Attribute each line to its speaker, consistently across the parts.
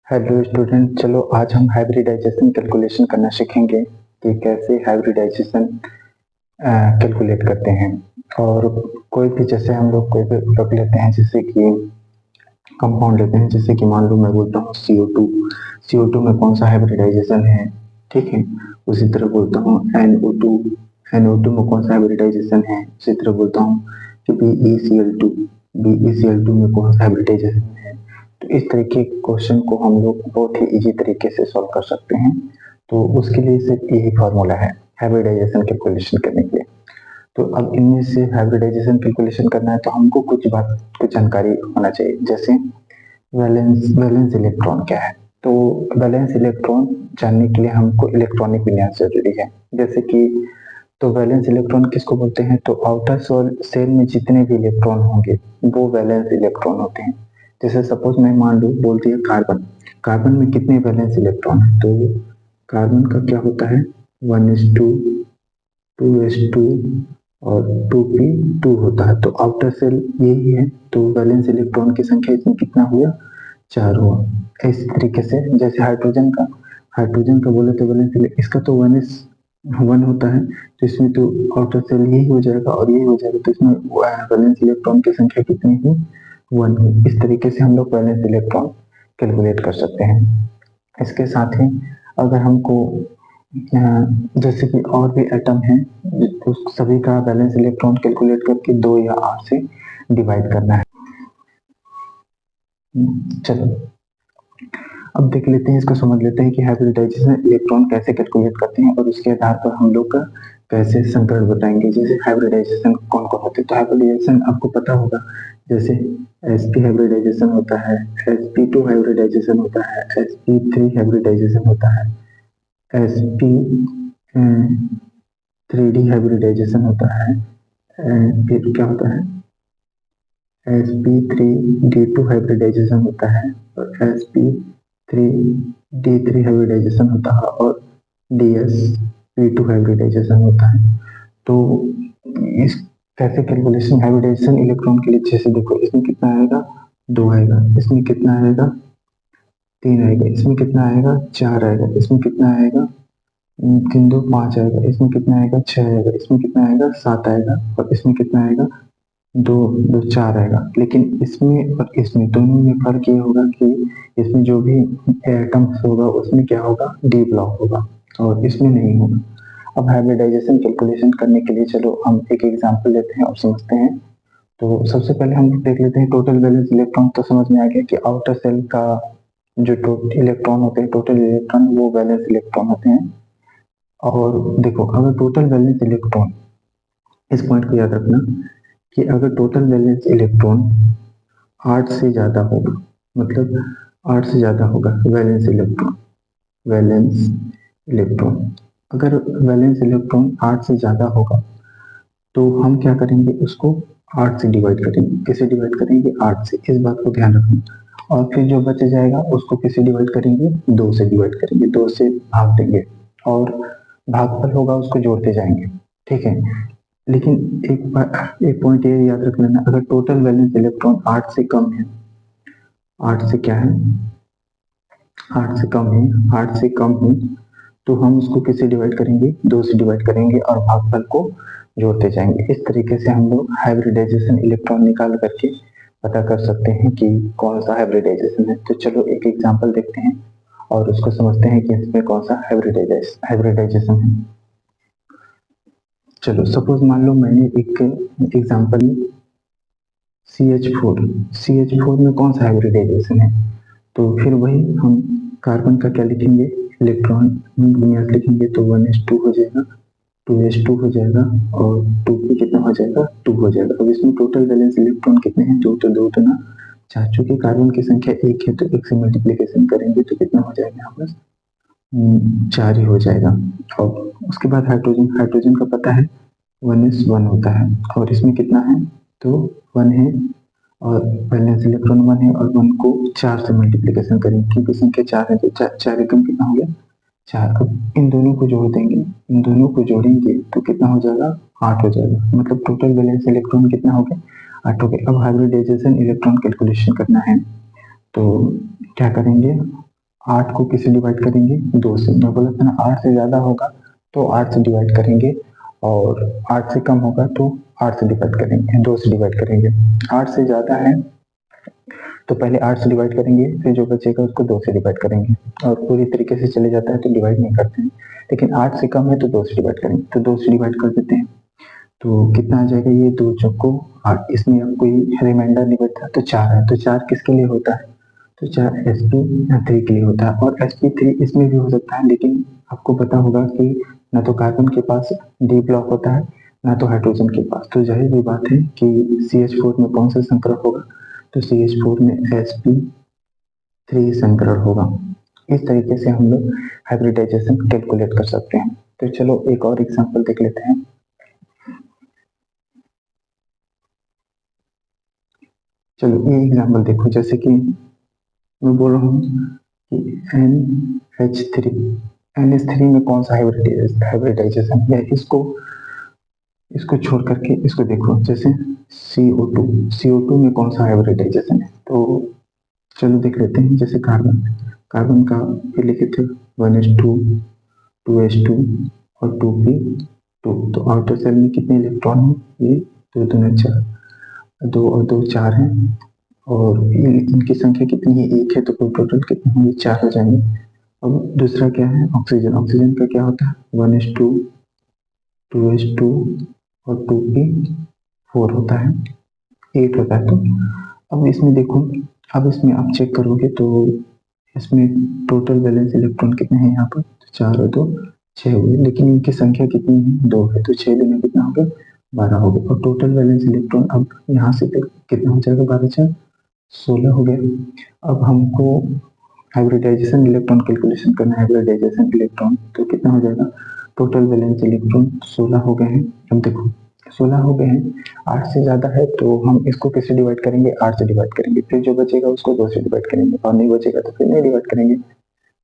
Speaker 1: Hello student, चलो आज हम हाइब्रिडाइजेशन कैलकुलेशन करना सीखेंगे कि कैसे हाइब्रिडाइजेशन कैलकुलेट करते हैं। और कोई भी जैसे हम लोग कोई भी प्रोडक्ट लेते हैं, जैसे कि कंपाउंड लेते हैं, जैसे कि मान लो मैं बोलता हूँ CO2 में कौन सा हाइब्रिडाइजेशन है, ठीक है। उसी तरह बोलता हूँ NO2 में कौन सा हाइब्रिडाइजेशन है। उसी तरह बोलता हूँ कि BeCl2 में कौन सा हाइब्रिडाइजेशन है। तो इस तरीके के क्वेश्चन को हम लोग बहुत ही इजी तरीके से सॉल्व कर सकते हैं। तो उसके लिए सिर्फ यही फॉर्मूला है हाइब्रिडाइजेशन कैलकुलेशन करने के लिए। तो अब इनमें से हाइब्रिडाइजेशन कैलकुलेशन करना है तो हमको कुछ जानकारी होना चाहिए। जैसे वैलेंस इलेक्ट्रॉन क्या है। तो वैलेंस इलेक्ट्रॉन जानने के लिए हमको इलेक्ट्रॉनिक विन्यास जरूरी है। जैसे कि तो वैलेंस इलेक्ट्रॉन किसको बोलते हैं, तो आउटर सेल में जितने भी इलेक्ट्रॉन होंगे वो वैलेंस इलेक्ट्रॉन होते हैं। जैसे सपोज मैं मान लूँ बोल दिया कार्बन में कितने वैलेंस इलेक्ट्रॉन है, तो कार्बन का क्या होता है 1s2 2s2 और 2p2 होता है। तो आउटर सेल यही है, तो वैलेंस इलेक्ट्रॉन की संख्या इसमें कितना हुआ 4 हुआ। इस तरीके से जैसे हाइड्रोजन का बोले तो वैलेंस इसका तो 1 होता है, तो इसमें तो आउटर सेल यही हो जाएगा और यही हो जाएगा, तो इसमें वैलेंस इलेक्ट्रॉन की संख्या कितनी हुई 1 हुई। इस तरीके से हम लोग वैलेंस इलेक्ट्रॉन कैलकुलेट कर सकते हैं। इसके साथ ही अगर हमको जैसे कि और भी एटम है, उस सभी का बैलेंस इलेक्ट्रॉन कैलकुलेट करके 2 या 8 से डिवाइड करना है। चलो अब देख लेते हैं, इसको समझ लेते हैं कि हाइब्रिडाइजेशन इलेक्ट्रॉन कैसे कैलकुलेट करते हैं और उसके आधार पर हम लोग का कैसे संकरण बताएंगे। जैसे हाइब्रिडाइजेशन कौन कौन होते हैं, तो हाइब्रिडाइजेशन आपको पता होगा। जैसे sp हाइब्रिडाइजेशन होता है, sp2 हाइब्रिडाइजेशन होता है, sp3 हाइब्रिडाइजेशन होता है, sp3d हाइब्रिडाइजेशन होता है, फिर क्या होता है sp3d2 हाइब्रिडाइजेशन होता है, और sp3d3 हाइब्रिडाइजेशन होता है, और dsp2 हाइब्रिडाइजेशन होता है। तो इस कैसे कैलकुलेशन हाइब्रिडाइजेशन इलेक्ट्रॉन के लिए, जैसे देखो इसमें कितना आएगा 2 आएगा, इसमें कितना आएगा 3 आएगा, इसमें कितना आएगा 4 आएगा, इसमें कितना आएगा 3 2 5 आएगा, इसमें कितना आएगा 6 आएगा, इसमें कितना आएगा 7 आएगा, और इसमें कितना आएगा 2 2 4 आएगा। लेकिन इसमें और इसमें दोनों में फर्क ये होगा कि इसमें जो भी एटम्स होगा उसमें क्या होगा डी ब्लॉक होगा और इसमें नहीं होगा। अब हाइब्रिडाइजेशन कैलकुलेशन करने के लिए चलो हम एक एग्जांपल लेते हैं और समझते हैं। तो सबसे पहले हम देख लेते हैं टोटल वैलेंस इलेक्ट्रॉन। तो समझ में आ गया कि आउटर सेल का जो टोटल इलेक्ट्रॉन होते हैं, टोटल इलेक्ट्रॉन वो वैलेंस इलेक्ट्रॉन होते हैं। और देखो अगर टोटल वैलेंस इलेक्ट्रॉन, इस पॉइंट को याद रखना कि अगर टोटल वैलेंस इलेक्ट्रॉन 8 से ज्यादा होगा, मतलब 8 से ज्यादा होगा वैलेंस इलेक्ट्रॉन अगर वैलेंस इलेक्ट्रॉन 8 से ज्यादा होगा तो हम क्या करेंगे, उसको 8 से डिवाइड करेंगे। किसे डिवाइड करेंगे 8 से, इस बात को ध्यान रखना। और फिर जो बच जाएगा उसको किसे डिवाइड करेंगे 2 से डिवाइड करेंगे, 2 से भाग देंगे और भागफल होगा उसको जोड़ते जाएंगे, ठीक है। लेकिन एक पॉइंट ये याद रख लेना, अगर टोटल वैलेंस इलेक्ट्रॉन 8 से कम है, 8 से क्या है 8 से कम है, 8 से कम है, तो हम उसको किससे डिवाइड करेंगे 2 से डिवाइड करेंगे और भागफल को जोड़ते जाएंगे। इस तरीके से हम लोग हाइब्रिडाइजेशन इलेक्ट्रॉन निकाल करके पता कर सकते हैं कि कौन सा हाइब्रिडाइजेशन है। तो चलो एक एग्जांपल देखते हैं और उसको समझते हैं कि इसमें कौन सा हाइब्रिडाइजेशन है। चलो सपोज मान लो मैंने एक एग्जांपल CH4 में कौन सा हाइब्रिडाइजेशन है, तो फिर वही हम कार्बन का क्या लिखेंगे इलेक्ट्रॉन विन्यास लिखेंगे, तो 1s2 हो जाएगा, 2s2 हो जाएगा और 2p कितना हो जाएगा 2 हो जाएगा। अब इसमें टोटल वैलेंस इलेक्ट्रॉन कितने हैं 2, तो 2 ना 4, चूंकि कार्बन की संख्या 1 है तो 1 से मल्टीप्लीकेशन करेंगे तो कितना हो जाएगा यहाँ पर 4 ही हो जाएगा। और उसके बाद हाइड्रोजन का पता है 1s1 होता है, और इसमें कितना है तो 1 है, और वैलेंस इलेक्ट्रॉन 1 है, और 1 को 4 से मल्टीप्लीकेशन करेंगे क्योंकि संख्या 4 है, तो 4 एकम कितना हो गया 4। अब इन दोनों को जोड़ देंगे, इन दोनों को जोड़ेंगे तो कितना हो जाएगा 8 हो जाएगा, मतलब टोटल वैलेंस इलेक्ट्रॉन कितना हो गया 8 हो गया। अब हाइब्रिडाइजेशन इलेक्ट्रॉन कैलकुलेशन करना है, तो क्या करेंगे 8 को किससे डिवाइड करेंगे? 2 से। मैं बोला था ना 8 से ज़्यादा होगा तो 8 से डिवाइड करेंगे और 8 से कम होगा तो 8 से डिवाइड करेंगे, 2 से डिवाइड करेंगे। 8 से ज़्यादा है तो पहले 8 से डिवाइड करेंगे, फिर जो बचेगा उसको 2 से डिवाइड करेंगे और पूरी तरीके से चले जाता है तो डिवाइड नहीं करते हैं। लेकिन 8 से कम है तो 2 से डिवाइड करेंगे, तो 2 से डिवाइड कर देते हैं। तो कितना आ जाएगा? ये 2 चौको 8। इसमें अब कोई रिमाइंडर नहीं बचा तो 4 है, तो 4 किसके लिए होता है? तो 4 sp3 के लिए होता है और sp3 इसमें भी हो सकता है, लेकिन आपको पता होगा कि ना तो कार्बन के पास डी ब्लॉक होता है ना तो हाइड्रोजन के पास, तो जाहिर सी बात है कि CH4 में कौन सा संकरण होगा? तो CH4 में sp3 संकरण होगा। इस तरीके से हम लोग हाइब्रिडाइजेशन कैलकुलेट कर सकते हैं। तो चलो एक और एग्जांपल देख लेते हैं। चलो ये एग्जांपल देखो, जैसे कि मैं बोल रहा हूँ कि NH3 NH3 में कौन सा हाइब्रिडाइजेशन है? इसको छोड़ करके इसको देखो, जैसे CO2 में कौन सा हाइब्रिडाइजेशन है? तो चलो देख लेते हैं। जैसे कार्बन का ये लिखे थे 1s2 2s2 और 2p2। तो आउटर सेल में कितने इलेक्ट्रॉन हैं? ये 2 दूना 4, 2 और 2 4 हैं और इनकी संख्या कितनी है? 1 है, तो टोटल कितने होंगे? 4 हो जाएंगे। अब दूसरा क्या है? ऑक्सीजन का क्या होता है? 1s2 2s2 और 2p4 होता है, 8 होता है। तो अब इसमें देखो, अब इसमें आप चेक करोगे तो इसमें टोटल वैलेंस इलेक्ट्रॉन कितने हैं? यहाँ पर 4 और 2 6 हुए, लेकिन इनकी संख्या कितनी है? 2 है, तो 6 दूना कितना हो गया? 12 हो गया। और टोटल वैलेंस इलेक्ट्रॉन अब यहाँ से कितना हो जाएगा? 12 4 16 हो गया। अब हमको हाइब्रिडाइजेशन इलेक्ट्रॉन कैलकुलेशन करना है। हाइब्रिडाइजेशन इलेक्ट्रॉन तो कितना हो जाएगा? टोटल वैलेंस इलेक्ट्रॉन 16 हो गए हैं। अब देखो 16 हो गए हैं, 8 से ज़्यादा है तो हम इसको किससे डिवाइड करेंगे? 8 से डिवाइड करेंगे, फिर जो बचेगा उसको 2 से डिवाइड करेंगे और नहीं बचेगा तो फिर नहीं डिवाइड करेंगे।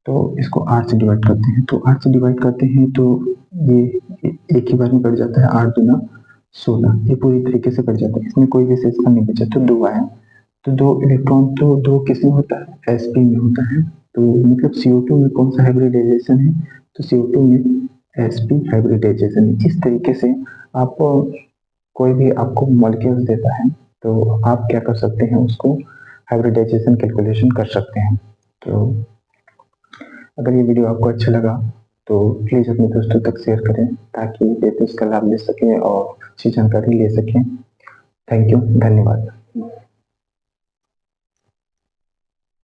Speaker 1: तो इसको 8 से डिवाइड करते हैं, तो 8 से डिवाइड करते हैं तो ये एक ही बार में कट जाता है। 8 दूना 16, ये पूरी तरीके से कट जाता है, इसमें कोई विशेषता नहीं बचा, तो 2 आया। तो 2 इलेक्ट्रॉन तो 2 किस में होता है? sp में होता है। तो मतलब CO2 में कौन सा हाइब्रिडाइजेशन है? तो CO2 में sp हाइब्रिडाइजेशन है। इस तरीके से आप कोई भी आपको मॉलिक्यूल्स देता है तो आप क्या कर सकते हैं? उसको हाइब्रिडाइजेशन कैलकुलेशन कर सकते हैं। तो अगर ये वीडियो आपको अच्छा लगा तो प्लीज़ अपने दोस्तों तक शेयर करें ताकि वे भी इसका लाभ ले सकें और अच्छी जानकारी ले सकें। थैंक यू, धन्यवाद।